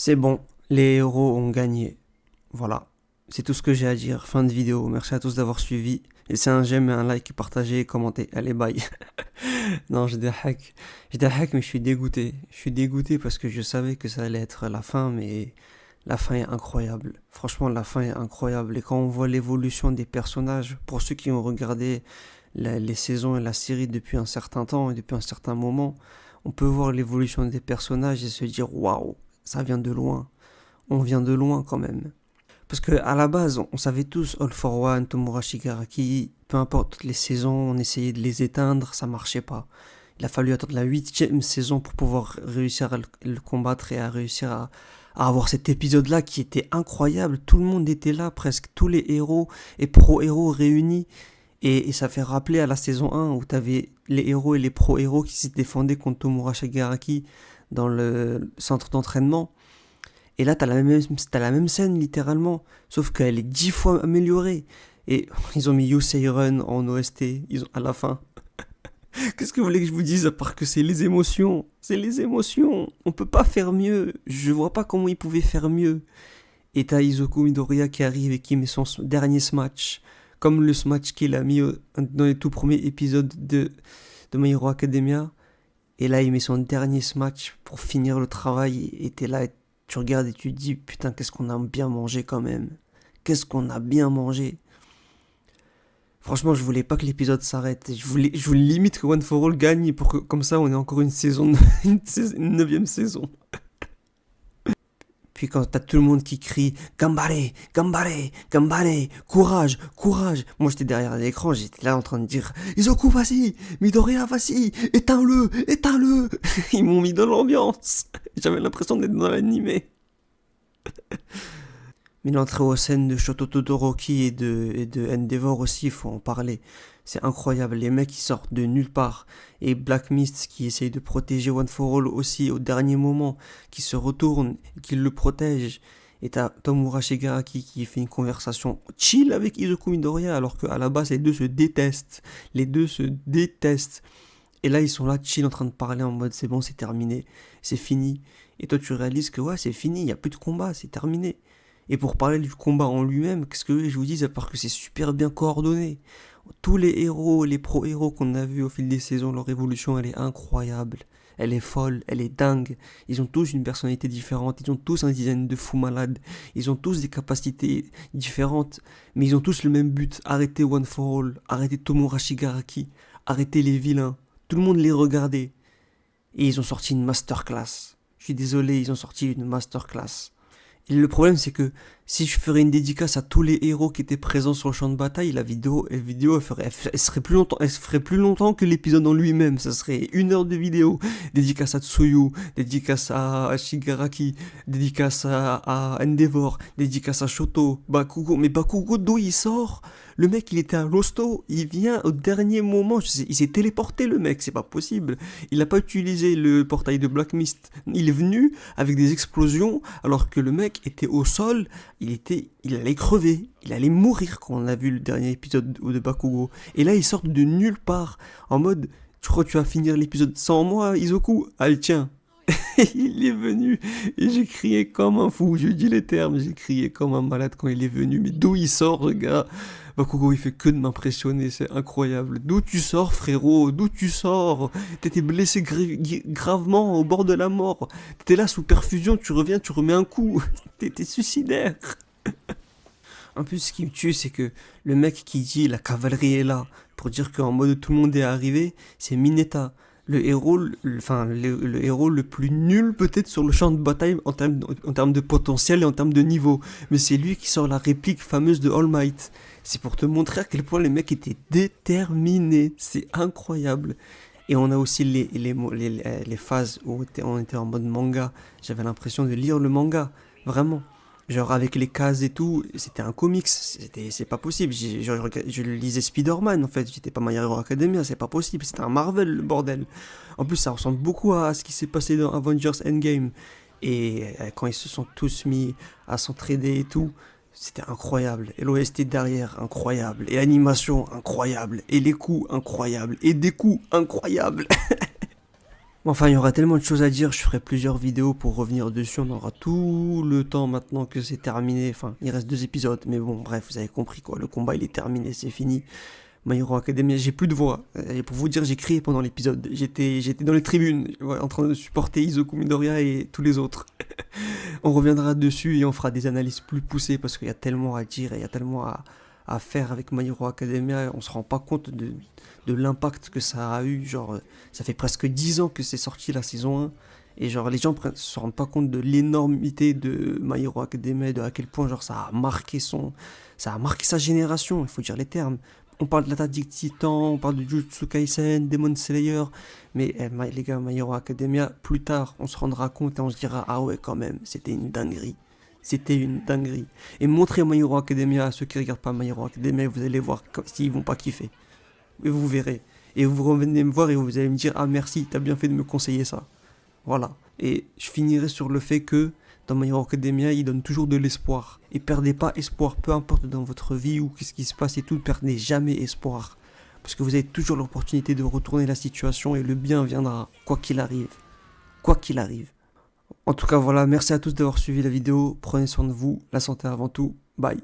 C'est bon, les héros ont gagné. Voilà, c'est tout ce que j'ai à dire. Fin de vidéo. Merci à tous d'avoir suivi. Laissez un j'aime, un like, partagez, commentez. Allez, bye. Non, j'ai des hacks. J'ai des hacks, mais je suis dégoûté. Je suis dégoûté parce que je savais que ça allait être la fin, mais la fin est incroyable. Franchement, la fin est incroyable. Et quand on voit l'évolution des personnages, pour ceux qui ont regardé les saisons et la série depuis un certain temps et depuis un certain moment, on peut voir l'évolution des personnages et se dire waouh, ça vient de loin. On vient de loin quand même. Parce que à la base, on savait tous All for One, Tomura Shigaraki, peu importe toutes les saisons, on essayait de les éteindre, ça marchait pas. Il a fallu attendre la huitième saison pour pouvoir réussir à le combattre et à réussir à avoir cet épisode-là qui était incroyable. Tout le monde était là, presque tous les héros et pro-héros réunis. Et ça fait rappeler à la saison 1 où t'avais les héros et les pro-héros qui se défendaient contre Tomura Shigaraki dans le centre d'entraînement. Et là, t'as la même scène, littéralement, sauf qu'elle est 10 fois améliorée. Et ils ont mis You Say Run en OST, à la fin. Qu'est-ce que vous voulez que je vous dise, à part que c'est les émotions? C'est les émotions. On peut pas faire mieux. Je vois pas comment ils pouvaient faire mieux. Et t'as Izuku Midoriya qui arrive et qui met son dernier smash. Comme le smash qu'il a mis dans les tout premiers épisodes de My Hero Academia. Et là, il met son dernier smash pour finir le travail. Et t'es là, tu regardes et tu te dis, putain, qu'est-ce qu'on a bien mangé quand même. Qu'est-ce qu'on a bien mangé. Franchement, je voulais pas que l'épisode s'arrête. Je voulais limite que One for All gagne pour que, comme ça, on ait encore une saison, une neuvième saison. Puis quand t'as tout le monde qui crie Gambare, Gambare, Gambare, courage, courage. Moi j'étais derrière l'écran, j'étais là en train de dire Izoku, vas-y, Midoriya, vas-y, éteins-le, éteins-le. Ils m'ont mis dans l'ambiance. J'avais l'impression d'être dans l'animé. Mais l'entrée aux scènes de Shoto Todoroki et de Endeavor aussi, il faut en parler. C'est incroyable, les mecs qui sortent de nulle part. Et Black Mist qui essaye de protéger One for All aussi au dernier moment, qui se retourne, qui le protège. Et t'as Tomura Shigaraki qui fait une conversation chill avec Izuku Midoriya, alors qu'à la base les deux se détestent. Les deux se détestent. Et là ils sont là chill en train de parler en mode c'est bon, c'est terminé, c'est fini. Et toi tu réalises que ouais c'est fini, il n'y a plus de combat, c'est terminé. Et pour parler du combat en lui-même, qu'est-ce que je vous dis, à part que c'est super bien coordonné. Tous les héros, les pro-héros qu'on a vus au fil des saisons, leur évolution, elle est incroyable. Elle est folle, elle est dingue. Ils ont tous une personnalité différente, ils ont tous un design de fou malade, ils ont tous des capacités différentes, mais ils ont tous le même but, arrêter One for All, arrêter Tomura Shigaraki, arrêter les vilains. Tout le monde les regardait. Et ils ont sorti une masterclass. Je suis désolé, ils ont sorti une masterclass. Et le problème, c'est que si je ferais une dédicace à tous les héros qui étaient présents sur le champ de bataille, la vidéo elle ferait plus longtemps que l'épisode en lui-même. Ça serait 1 heure de vidéo. Dédicace à Tsuyu, dédicace à Shigaraki, dédicace à Endeavor, dédicace à Shoto, Bakugo. Mais Bakugo, d'où il sort? Le mec, il était à l'hosto, il vient au dernier moment. Il s'est téléporté, le mec, c'est pas possible. Il n'a pas utilisé le portail de Black Mist. Il est venu avec des explosions, alors que le mec était au sol. Il allait crever, il allait mourir quand on a vu le dernier épisode de Bakugo. Et là, il sort de nulle part, en mode, tu crois que tu vas finir l'épisode sans moi, Izoku? Allez, tiens. Il est venu, et j'ai crié comme un fou, je dis les termes, j'ai crié comme un malade quand il est venu. Mais d'où il sort, le gars? Bakugo, il fait que de m'impressionner, c'est incroyable. D'où tu sors, frérot? D'où tu sors? T'étais blessé gravement au bord de la mort. T'étais là sous perfusion, tu reviens, tu remets un coup. T'étais suicidaire. En plus, ce qui me tue, c'est que le mec qui dit la cavalerie est là pour dire qu'en mode tout le monde est arrivé, c'est Mineta. Le héros le plus nul peut-être sur le champ de bataille en termes de potentiel et en termes de niveau. Mais c'est lui qui sort la réplique fameuse de All Might. C'est pour te montrer à quel point les mecs étaient déterminés. C'est incroyable. Et on a aussi les phases où on était en mode manga. J'avais l'impression de lire le manga. Vraiment. Genre avec les cases et tout, c'était un comics, c'est pas possible. Je lisais Spider-Man en fait, j'étais pas My Hero Academia, c'est pas possible, c'était un Marvel le bordel. En plus ça ressemble beaucoup à ce qui s'est passé dans Avengers Endgame. Et quand ils se sont tous mis à s'entraider et tout, c'était incroyable. Et l'OST derrière, incroyable. Et l'animation, incroyable. Et les coups, incroyables. Et des coups, incroyables. Enfin, il y aura tellement de choses à dire, je ferai plusieurs vidéos pour revenir dessus, on aura tout le temps maintenant que c'est terminé, enfin, il reste 2 épisodes, mais bon, bref, vous avez compris quoi, le combat il est terminé, c'est fini. My Hero Academia, j'ai plus de voix, et pour vous dire, j'ai crié pendant l'épisode, j'étais dans les tribunes, ouais, en train de supporter Izuku Midoriya et tous les autres. On reviendra dessus et on fera des analyses plus poussées parce qu'il y a tellement à dire et il y a tellement à faire avec My Hero Academia, on se rend pas compte de l'impact que ça a eu, genre ça fait presque 10 ans que c'est sorti la saison 1 et genre les gens se rendent pas compte de l'énormité de My Hero Academia, de à quel point genre ça a marqué sa génération, il faut dire les termes. On parle de l'attaque des titans, on parle de Jujutsu Kaisen, Demon Slayer, mais les gars, My Hero Academia, plus tard, on se rendra compte et on se dira ah ouais quand même, c'était une dinguerie. C'était une dinguerie. Et montrez My Hero Academia à ceux qui regardent pas My Hero Academia, vous allez voir s'ils vont pas kiffer. Et vous verrez. Et vous revenez me voir et vous allez me dire ah merci, t'as bien fait de me conseiller ça. Voilà. Et je finirai sur le fait que dans My Hero Academia, il donne toujours de l'espoir. Et perdez pas espoir, peu importe dans votre vie ou qu'est-ce qui se passe et tout, perdez jamais espoir. Parce que vous avez toujours l'opportunité de retourner la situation et le bien viendra, quoi qu'il arrive. Quoi qu'il arrive. En tout cas, voilà, merci à tous d'avoir suivi la vidéo. Prenez soin de vous, la santé avant tout. Bye.